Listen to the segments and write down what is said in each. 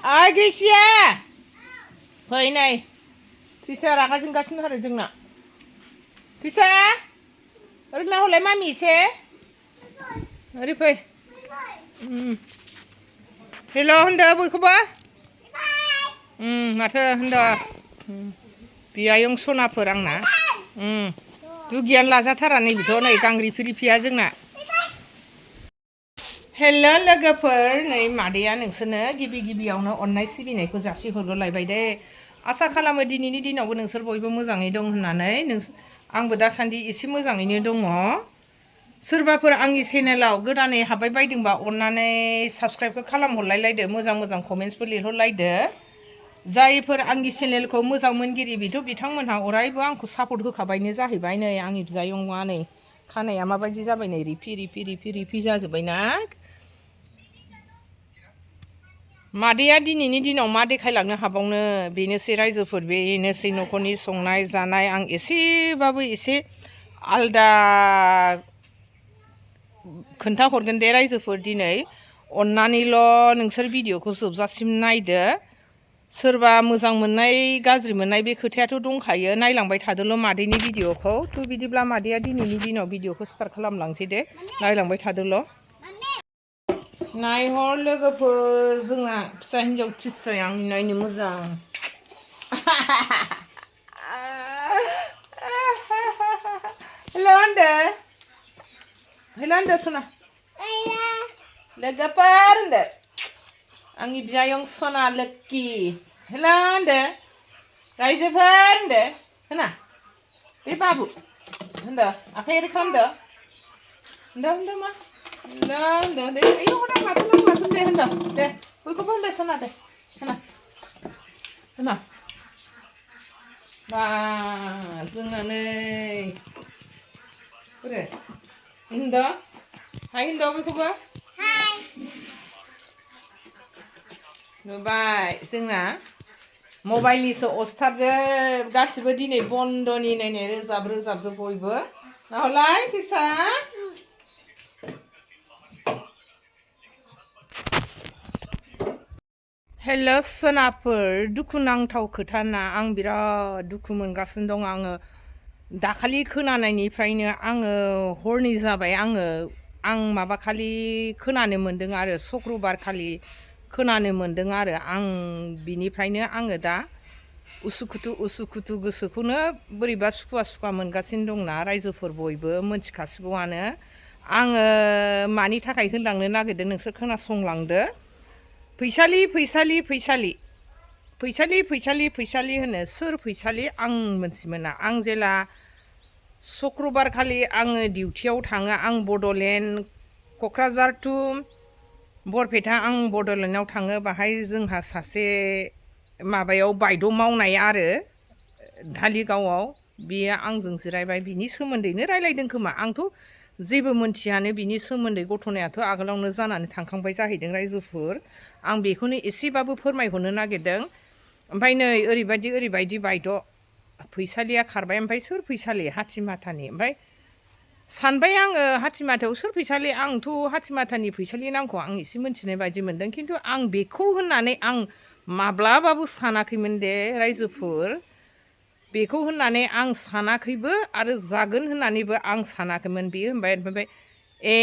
ओइ ग्रेसिया फै नै ट्रिसा रागा जोंगासिनो आरो जोंना ट्रिसा ओरैनो हरलाय मामि एसे ओरै फै हेल' होनदो बयखौबो माथो होनदो बियायं सनाफोर आंना दुगियानो लाजाथारा नैबेथ' नै गांग्रिफि रिफिया जोंना हेल' लोगोफोर नै मादैया नोंसोरनो गिबि गिबियावनो अननाय सिबिनायखौ जासिहरग्रोलायबाय दे आसा खालामो दिनैनि दिनावबो नोंसोर बयबो मोजाङै दं होननानै आंबो दासान्दि एसे मोजाङैनो दङ सोरबाफोर आंनि चेनेलाव गोदानै हाबबाय बायदोंबा अननानै साबस्क्राइबखौ खालामहरलायलायदो मोजां मोजां कमेन्ट्सफोर लिरहरलायदो जायफोर आंनि चेनेलखौ मोजां मोनगिरि बिथांमोनहा अरायबो आंखौ सापर्ट होखाबायनो जाहैबाय नै आंनि बिजायंआ नै खानाया माबायदि जाबाय नै रिफि रिफि रिफि रिफि जाजोब्बायना मादैया दिनैनि दिनाव मा देखायलांनो हाबावनो बेनोसै रायजोफोर बेनोसै न'खरनि संनाय जानाय आं एसेबाबो एसे आलदा खोन्थाहरगोन दे रायजोफोर दिनै अननानैल' नोंसोर भिडिअ'खौ जोबजासिम नायदो सोरबा मोजां मोननाय गाज्रि मोननाय बे खोथायाथ' दंखायो नायलांबाय थादोल' मादैनि भिडिअ'खौ थ' बिदिब्ला मादैया दिनैनि दिनाव भिडिअ'खौ स्टार्ट खालामलांसै दे नायलांबाय थादोल' नायहर लोगोफोर जोंना फिसा हिन्जाव ट्रिसाया आंनि नायनो मोजां हेल' होनदो हेल' होनदो सना लोगोफोर होनदो आंनि बियायं सना लोक्कि हेल' होनदो रायजोफोर होनदो होना बे बाबु होनदो आखाइ ओरै खालामदो होनदो मा होनदो दे आयौ लाथुन दे होनदो दे बयखौबो होनदो सना दे होना होना बा जोंना नै बोरो होनदो हाय होनदो बयखौबो नुबाय जोंना मबाइलनिसो अस्थादजोब गासिबो दिनै बन्द'नि नायनाय रोजाबजोब बयबो नाहरलाय ट्रिसा हेल' सोनाफोर दुखुनांथाव खोथाना आं बिराद दुखु मोनगासिनो दं आङो दाखालि खोनानायनिफ्रायनो आङो हरनै जाबाय आं माबाखालि खोनानो मोन्दों आरो शुक्रबार खालि खोनानो मोन्दों आरो आं बिनिफ्रायनो आङो दा उसुखुथु गोसोखौनो बोरैबा सुखुवा मोनगासिनो दंना रायजोफोर बयबो मोनथिखासिगौआनो आङो मानि थाखाय होनलांनो नागिरदों नोंसोर खोनासंलांदो फैसालि होनो सोर फैसालि आं मोनथिमोना आं जेला शुक्रबार खालि आङो डिउटियाव थाङो आं बड'लेण्ड क'क्राझार टु बरपेटा आं बड'लेण्डआव थाङो बाहाय जोंहा सासे माबायाव बायद' मावनाय आरो धालिगावआव बियो आंजों जिरायबाय बिनि सोमोन्दैनो रायलायदों खोमा आंथ' जेबो मोनथियानो बिनि सोमोन्दै गथ'नायाथ' आगोलावनो जानानै थांखांबाय जाहैदों रायजोफोर आं बेखौनो एसेबाबो फोरमायहरनो नागिरदों ओमफ्राय नै ओरैबायदि बायद' फैसालिया खारबाय ओमफ्राय सोर फैसालि हाथिमाथानि ओमफ्राय सानबाय आङो हाथिमाथायाव सोर फैसालि आंथ' हाथिमाथानि फैसालि नामखौ आं एसे मोनथिनाय बायदि मोनदों खिन्थु आं बेखौ होननानै आं माब्लाबाबो सानाखैमोन दे रायजोफोर बेखौ होननानै आं सानाखैबो आरो जागोन होननानैबो आं सानाखैमोन बेयो होनबाय ओमफ्राय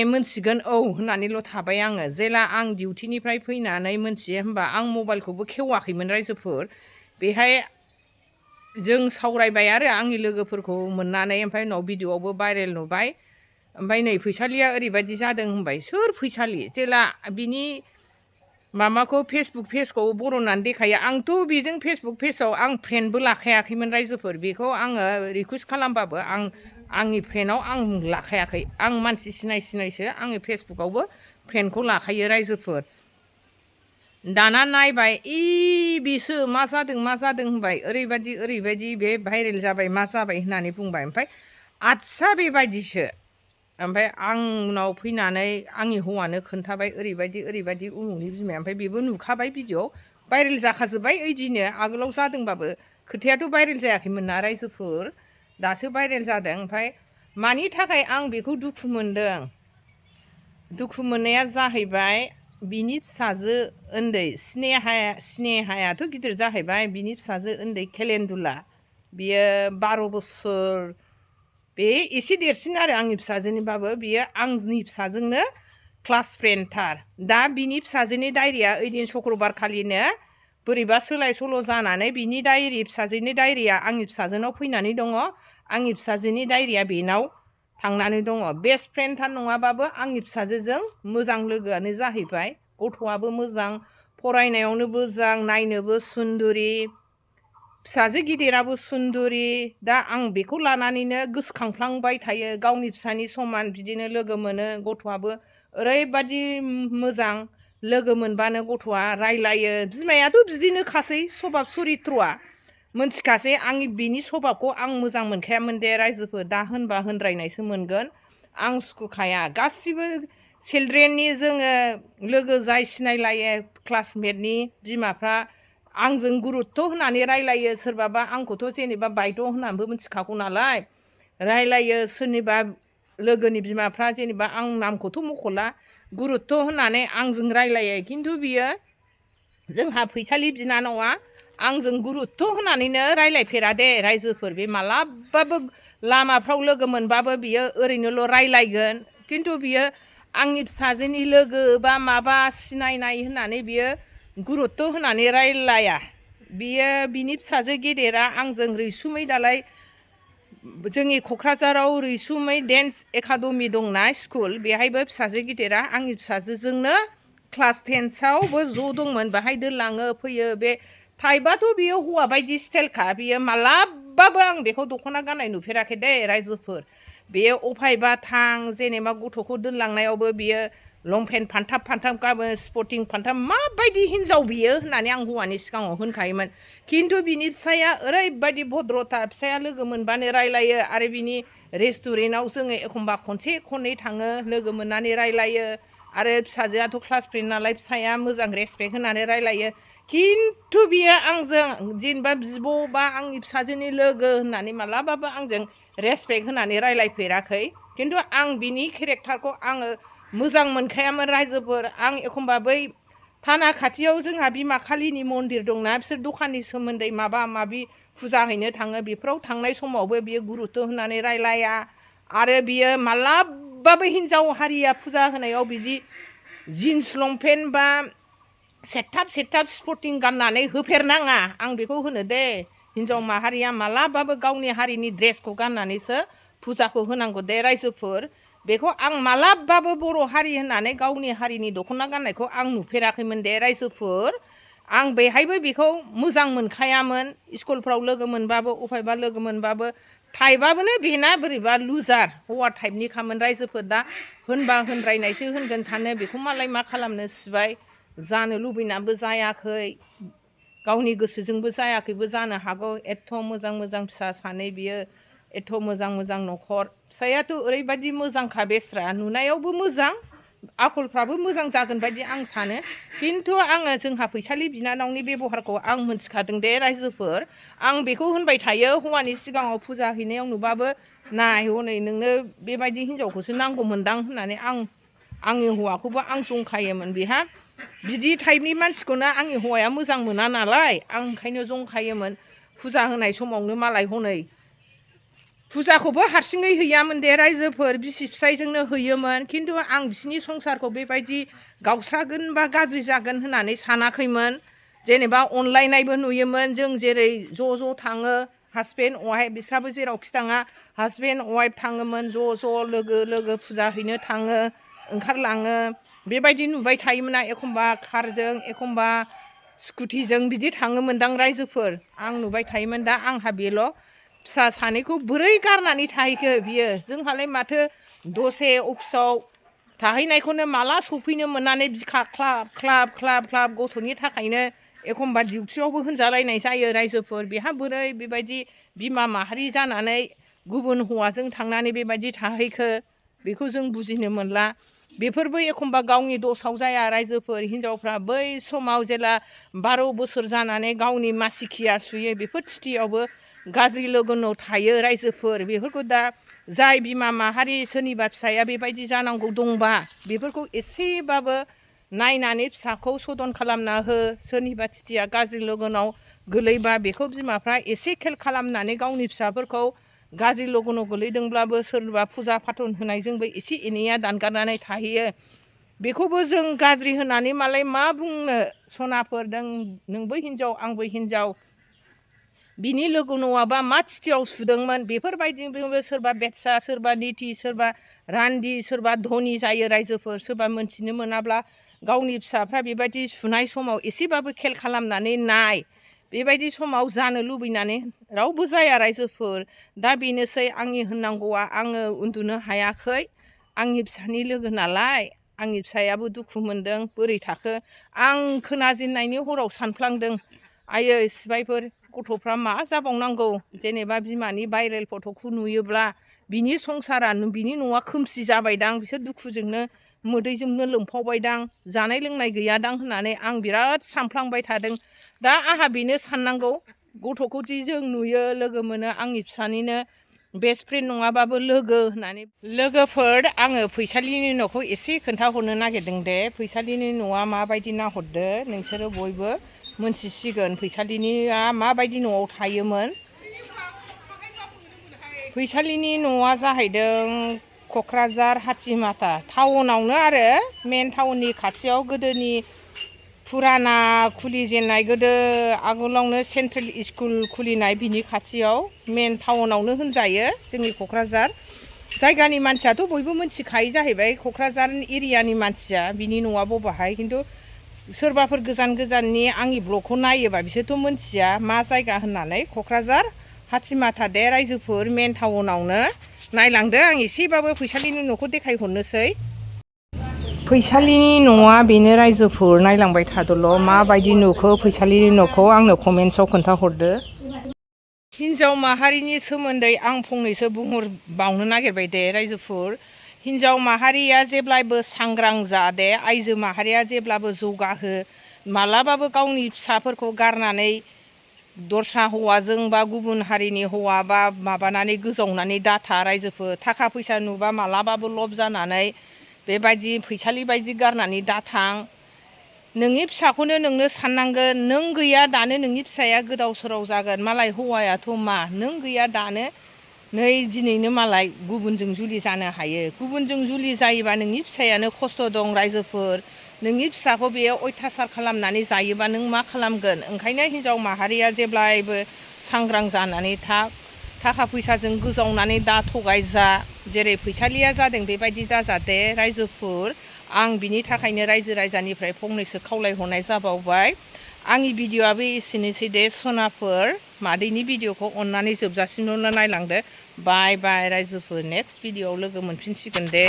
मोनथिगोन औ होननानैल' थाबाय आङो जेला आं डिउटिनिफ्राय फैनानै मोनथियो होमबा आं मबाइलखौबो खेवाखैमोन रायजोफोर बेहाय जों सावरायबाय आरो आंनि लोगोफोरखौ मोननानै ओमफ्राय उनाव भिडिअ'आवबो भाइरेल नुबाय ओमफ्राय नै फैसालिया ओरैबायदि जादों होनबाय सोर फैसालि जेला बिनि माबाखौ फेसबुक पेजखौ बर'नानै देखायो आंथ' बेजों फेसबुक पेजाव आं फ्रेन्डबो लाखायाखैमोन रायजोफोर बेखौ आङो रिकुवेस्ट खालामबाबो आंनि फ्रेन्डआव आं लाखायाखै आं मानसि सिनायसो आङो फेसबुकआवबो फ्रेन्डखौ लाखायो रायजोफोर दाना नायबाय बेसो मा जादों होनबाय ओरैबायदि बे भाइरेल जाबाय मा जाबाय होननानै बुंबाय ओमफ्राय आदसा बेबायदिसो ओमफ्राय आं उनाव फैनानै आंनि हौवानो खोन्थाबाय ओरैबायदि उमुखनि बिमाया ओमफ्राय बेबो नुखाबाय भिडिअ भाइरेल जाखाजोब्बाय ओइदिनो आगोलाव जादोंबाबो खोथायाथ' भाइरेल जायाखैमोन ना रायजोफोर दासो भाइरेल जादों ओमफ्राय मानि थाखाय आं बेखौ दुखु मोनदों दुखु मोननाया जाहैबाय बिनि फिसाजो उन्दै स्नेहायाथ' गिदिर जाहैबाय बिनि फिसाजो उन्दै केलेन्डुला बियो 12 बोसोर बे एसे देरसिन आरो आंनि फिसाजोनिबाबो बियो आंनि फिसाजोंनो क्लास फ्रेन्डथार दा बिनि फिसाजोनि डायरिया ओइदिन शुक्रबार खालिनो बोरैबा सोलाय सोल' जानानै बिनि डायरि फिसाजोनि डायरिया आंनि फिसाजोनाव फैनानै दङ आंनि फिसाजोनि डायरिया बेनाव थांनानै दङ बेस्ट फ्रेन्डथार नङाबाबो आंनि फिसाजोजों मोजां लोगोआनो जाहैबाय गथ'आबो मोजां फरायनायावनो मोजां नायनोबो सुन्दुरि फिसाजो गिदिराबो सुन्दुरि दा आं बेखौ लानानैनो गोसोखांफ्लांबाय थायो गावनि फिसानि समान बिदिनो लोगो मोनो गथ'आबो ओरैबादि मोजां लोगो मोनबानो गथ'आ रायलायो बिमायाथ' बिदिनोखासै सभाब चरित्रआ मोनथिखासै आंनि बिनि सभाबखौ आं मोजां मोनखायामोन दे रायजोफोर दा होनबा होनद्रायनायसो मोनगोन आं सुखुखाया गासिबो चिलड्रेननि जोङो लोगो जाय सिनायलायो क्लासमेटनि बिमाफ्रा आंजों गुरुत्थ' होनानै रायलायो सोरबाबा आंखौथ' जेनेबा बायद' होननानैबो मिथिखागौ नालाय रायलायो सोरनिबा लोगोनि बिमाफ्रा जेनेबा आं नामखौथ' मख'ला गुरुत्थ' होननानै आंजों रायलायो खिन्थु बियो जोंहा फैसालि बिनानावा आंजों गुरुत्थ' होनानैनो रायलायफेरा दे रायजोफोर बे मालाबाबो लामाफ्राव लोगो मोनबाबो बियो ओरैनोल' रायलायगोन खिन्थु बियो आंनि फिसाजोनि लोगो बा माबा सिनायनाय होननानै बियो गुरुत्थ' होनानै रायलाया बियो बिनि फिसाजो गेदेरा आंजों रैसुमै दालाय जोंनि क'क्राझाराव रैसुमै डेन्स एकाडेमि दंना स्कुल बेहायबो फिसाजो गिदिरा आंनि फिसाजोजोंनो क्लास 10आवबो ज' दंमोन बाहाय दोनलाङो फैयो बे टाइपआथ' बियो हौवा बायदि स्टाइलखा बियो मालाबाबो आं बेखौ दख'ना गाननाय नुफेराखै दे रायजोफोर बेयो अफायबा थां जेनेबा गथ'खौ दोनलांनायावबो बियो लंपेन्ट फानथाब गाबो स्पर्टिं फानथाब माबायदि हिनजाव बियो होननानै आं हौवानि सिगाङाव होनखायोमोन खिन्थु बिनि फिसाया ओरैबायदि भद्रथा फिसाया लोगो मोनबानो रायलायो आरो बिनि रेस्टुरेन्टआव जोङो एखमबा खनसे खननै थाङो लोगो मोननानै रायलायो आरो फिसाजोआथ' क्लास फ्रेन्ड नालाय फिसाया मोजां रेसपेक्ट होनानै रायलायो खिन्थु बियो आंजों जेनेबा बिब' बा आंनि फिसाजोनि लोगो होननानै मालाबाबो आंजों रेसपेक्ट होनानै रायलायफेराखै खिन्थु आं बिनि केरेक्टारखौ आङो मोजां मोनखायामोन रायजोफोर आं एखमबा बै थाना खाथियाव जोंहा बिमा खालिनि मन्दिर दंना बिसोर दखाननि सोमोन्दै माबा माबि फुजा हैनो थाङो बेफोराव थांनाय समावबो बियो गुरुत्थ' होनानै रायलाया आरो बियो मालाबाबो हिनजाव हारिया फुजा होनायाव बिदि जिन्स लंपेन्ट बा सेथाब स्पर्टिं गाननानै होफेरनाङा आं बेखौ होनो दे हिनजाव माहारिया मालाबाबो गावनि हारिनि ड्रेसखौ गाननानैसो फुजाखौ होनांगौ दे रायजोफोर बेखौ आं मालाबाबो बर' हारि होननानै गावनि हारिनि दख'ना गाननायखौ आं नुफेराखैमोन दे रायजोफोर आं बेहायबो बेखौ मोजां मोनखायामोन स्कुलफ्राव लोगो मोनबाबो अफायबा लोगो मोनबाबो टाइपआबोनो बेना बोरैबा लुजार हौवा टाइपनिखामोन रायजोफोर दा होनबा होनद्रायनायसो होनगोन सानो बेखौ मालाय मा खालामनो सिबाय जानो लुबैनानैबो जायाखै गावनि गोसोजोंबो जायाखैबो जानो हागौ एथ' मोजां फिसा सानै बियो एथ' मोजां न'खर फिसायाथ' ओरैबायदि मोजांखा बेस्रा नुनायावबो मोजां आखलफ्राबो मोजां जागोन बायदि आं सानो खिन्थु आङो जोंहा फैसालि बिनानावनि बेबहारखौ आं मोनथिखादों दे रायजोफोर आं बेखौ होनबाय थायो हौवानि सिगाङाव फुजा हैनायाव नुबाबो नाय हनै नोंनो बेबायदि हिनजावखौसो नांगौमोनदां होननानै आंनि हौवाखौबो आं जंखायोमोन बेहा बिदि टाइपनि मानसिखौनो आंनि हौवाया मोजां मोना नालाय आं ओंखायनो जंखायोमोन फुजा होनाय समावनो मालाय हनै फुजाखौबो हारसिङै हैयामोन दे रायजोफोर बिसि फिसायजोंनो हैयोमोन खिन्थु आं बिसिनि संसारखौ बेबायदि गावस्रागोन बा गाज्रि जागोन होननानै सानाखैमोन जेनेबा अनलायनायबो नुयोमोन जों जेरै ज' थाङो हासबेन्ड वाइफ बिस्राबो जेरावखि थाङा हासबेन्ड वाइफ थाङोमोन ज' लोगो फुजा हैनो थाङो ओंखारलाङो बेबायदि नुबाय थायोमोन एखमबा कारजों एखमबा स्कुटिजों बिदि थाङोमोनदां रायजोफोर आं नुबाय थायोमोन दा आंहा बेल' फिसा सानैखौ बोरै गारनानै थाहैखो बियो जोंहालाय माथो दसे अफिसाव थाहैनायखौनो माला सफैनो मोननानै बिखा ख्लाब गथ'नि थाखायनो एखमबा डिउटियावबो होनजालायनाय जायो रायजोफोर बेहा बोरै बेबायदि बिमा माहारि जानानै गुबुन हौवाजों थांनानै बेबायदि थाहैखो बेखौ जों बुजिनो मोनला बेफोरबो एखमबा गावनि दसाव जाया रायजोफोर हिनजावफ्रा बै समाव जेला 12 बोसोर जानानै गावनि मासिखिया सुयो बेफोर थिथियावबो गाज्रि लोगोनाव थायो रायजोफोर बेफोरखौ दा जाय बिमा माहारि सोरनिबा फिसाया बेबायदि जानांगौ दंबा बेफोरखौ एसेबाबो नायनानै फिसाखौ सदन खालामना हो सोरनिबा थिथिया गाज्रि लोगोनाव गोलैबा बेखौ बिमाफ्रा एसे खेल खालामनानै गावनि फिसाफोरखौ गाज्रि लोगोनाव गोलैदोंब्लाबो सोरबा फुजा फाथन होनायजोंबो एसे एनैया दानगारनानै थाहैयो बेखौबो जों गाज्रि होनानै मालाय मा बुंनो सनाफोर नोंबो हिनजाव आंबो हिनजाव बिनि लोगो नङाबा मा थिथियाव सुदोंमोन बेफोरबायदिबो सोरबा बेटसा सोरबा निथि सोरबा रान्दि सोरबा धनि जायो रायजोफोर सोरबा मोनथिनो मोनाब्ला गावनि फिसाफ्रा बेबायदि सुनाय समाव एसेबाबो खेल खालामनानै नाय बेबायदि समाव जानो लुबैनानै रावबो जाया रायजोफोर दा बेनोसै आंनि होननांगौआ आङो उन्दुनो हायाखै आंनि फिसानि लोगो नालाय आंनि फिसायाबो दुखु मोनदों बोरै थाखो आं खोनाजेननायनि हराव सानफ्लांदों आयै सिबायफोर गथ'फ्रा मा जाबावनांगौ जेनेबा बिमानि भाइरेल फट'खौ नुयोब्ला बिनि संसारा बिनि न'आ खोमसि जाबायदां बिसोर दुखुजोंनो मोदैजोंनो लोमफावबायदां जानाय लोंनाय गैयादां होननानै आं बिराद सानफ्लांबाय थादों दा आंहा बेनो साननांगौ गथ'खौ जि जों नुयो लोगो मोनो आंनि फिसानिनो बेस्ट फ्रेन्ड नङाबाबो लोगो होननानै लोगोफोर आङो फैसालिनि न'खौ एसे खोन्थाहरनो नागिरदों दे फैसालिनि न'आ माबायदि नाहरदो नोंसोरो बयबो मोनथिसिगोन फैसालिनिया माबायदि न'आव थायोमोन फैसालिनि न'आ जाहैदों क'क्राझार हाथिमाथा टाउनावनो आरो मेन टाउननि खाथियाव गोदोनि फुराना खुलिजेननाय गोदो आगोलावनो सेन्ट्रेल स्कुल खुलिनाय बिनि खाथियाव मेन टाउनावनो होनजायो जोंनि क'क्राझार जायगानि मानसियाथ' बयबो मिथिखायो जाहैबाय क'क्राझार एरियानि मानसिया बिनि न'आ बबेहाय खिन्थु सोरबाफोर गोजान गोजाननि आंनि ब्लगखौ नायोबा बिसोरथ' मिथिया मा जायगा होननानै क'क्राझार हाथिमाथा दे रायजोफोर मेन टाउनावनो नायलांदो आं एसेबाबो फैसालिनि न'खौ देखायहरनोसै फैसालिनि न'आ बेनो रायजोफोर नायलांबाय थादोल' माबायदि नुखो फैसालिनि न'खौ आंनो कमेन्ट्सआव खोन्थाहरदो हिन्जाव माहारिनि सोमोन्दै आं फंनैसो बुंहरबावनो नागिरबाय दे रायजोफोर हिन्जाव माहारिया जेब्लायबो सांग्रां जा दे आइजो माहारिया जेब्लाबो जौगाहो मालाबाबो गावनि फिसाफोरखौ गारनानै दस्रा हौवाजों बा गुबुन हारिनि हौवा बा माबानानै गोजावनानै दाथा रायजोफोर थाखा फैसा नुबा मालाबाबो लब जानानै बेबायदि फैसालि बायदि गारनानै दाथां नोंनि फिसाखौनो नोंनो साननांगोन नों गैया दानो नोंनि फिसाया गोदाव सोराव जागोन मालाय हौवायाथ' मा नों गैया दानो नै दिनैनो मालाय गुबुनजों जुलि जानो हायो गुबुनजों जुलि जायोबा नोंनि फिसायानो खस्थ' दं रायजोफोर नोंनि फिसाखौ बेयो अयथासार खालामनानै जायोबा नों मा खालामगोन ओंखायनो हिन्जाव माहारिया जेब्लायबो सांग्रां जानानै थाखा फैसाजों गोजावनानै दा थगाय जा जेरै फैसालिया जादों बेबायदि दाजादे रायजोफोर आं बिनि थाखायनो रायजो राजानिफ्राय फंनैसो खावलायहरनाय जाबावबाय आंनि भिडिअ'आबो एसेनोसै दे सनाफोर मादैनि भिडिअ'खौ अननानै जोबजासिमल' नायलांदो बाय बाय रायजोफोर नेक्स्ट भिडिअ'आव लोगो मोनफिनसिगोन दे।